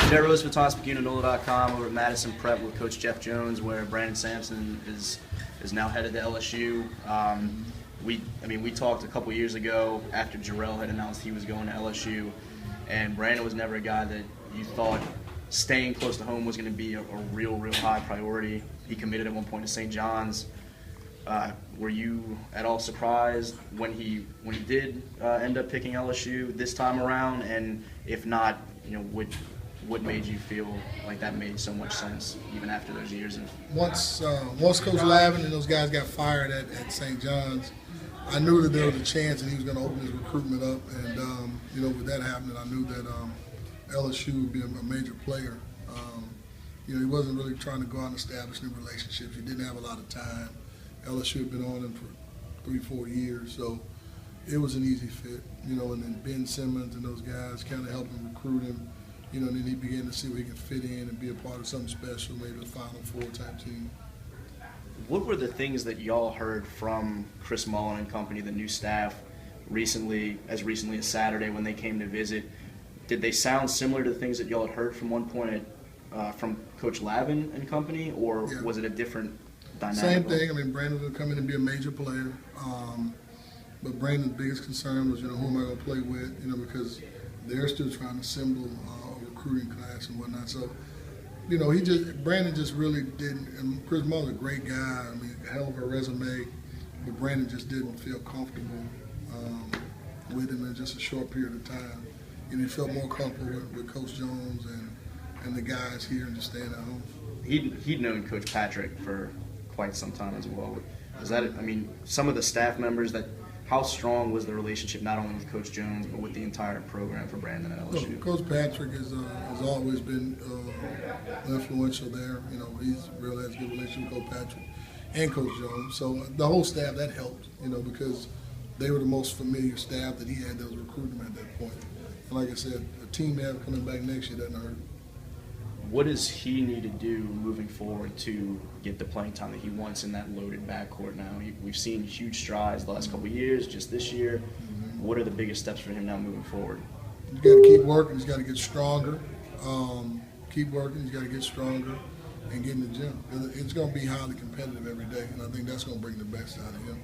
Jared Rose for NOLA.com over at Madison Prep with Coach Jeff Jones, where Brandon Sampson is now headed to LSU. We talked a couple years ago after Jarrell had announced he was going to LSU, and Brandon was never a guy that you thought staying close to home was going to be a real high priority. He committed at one point to St. John's. Were you at all surprised when he did end up picking LSU this time around? And if not, what made you feel like that made so much sense even after those years? Once Coach Lavin and those guys got fired at St. John's, I knew that there was a chance that he was going to open his recruitment up, and with that happening, I knew that LSU would be a major player. He wasn't really trying to go out and establish new relationships. He didn't have a lot of time. LSU had been on him for 3-4 years, so it was an easy fit. And then Ben Simmons and those guys kind of helped him recruit him. And then he began to see where he could fit in and be a part of something special, maybe a Final Four type team. What were the things that y'all heard from Chris Mullen and company, the new staff, as recently as Saturday when they came to visit? Did they sound similar to the things that y'all had heard from one point from Coach Lavin and company, or was it a different dynamic? Same thing. Brandon's going to come in and be a major player. But Brandon's biggest concern was, who am I going to play with, because they're still trying to assemble a recruiting class and whatnot. So, Brandon just really didn't, and Chris Mullen's a great guy, hell of a resume, but Brandon just didn't feel comfortable with him in just a short period of time. He felt more comfortable with Coach Jones and the guys here and just staying at home. He'd known Coach Patrick for quite some time as well. Is that, some of the staff members, how strong was the relationship not only with Coach Jones but with the entire program for Brandon at LSU? Coach Patrick has always been influential there. He really has a good relationship with Coach Patrick and Coach Jones. So the whole staff, that helped, because they were the most familiar staff that he had that was recruiting him at that point. And like I said, a team they have coming back next year doesn't hurt. What does he need to do moving forward to get the playing time that he wants in that loaded backcourt now? We've seen huge strides the last couple of years, just this year. What are the biggest steps for him now moving forward? He's got to keep working. He's got to get stronger. Keep working. He's got to get stronger and get in the gym. It's going to be highly competitive every day, and I think that's going to bring the best out of him.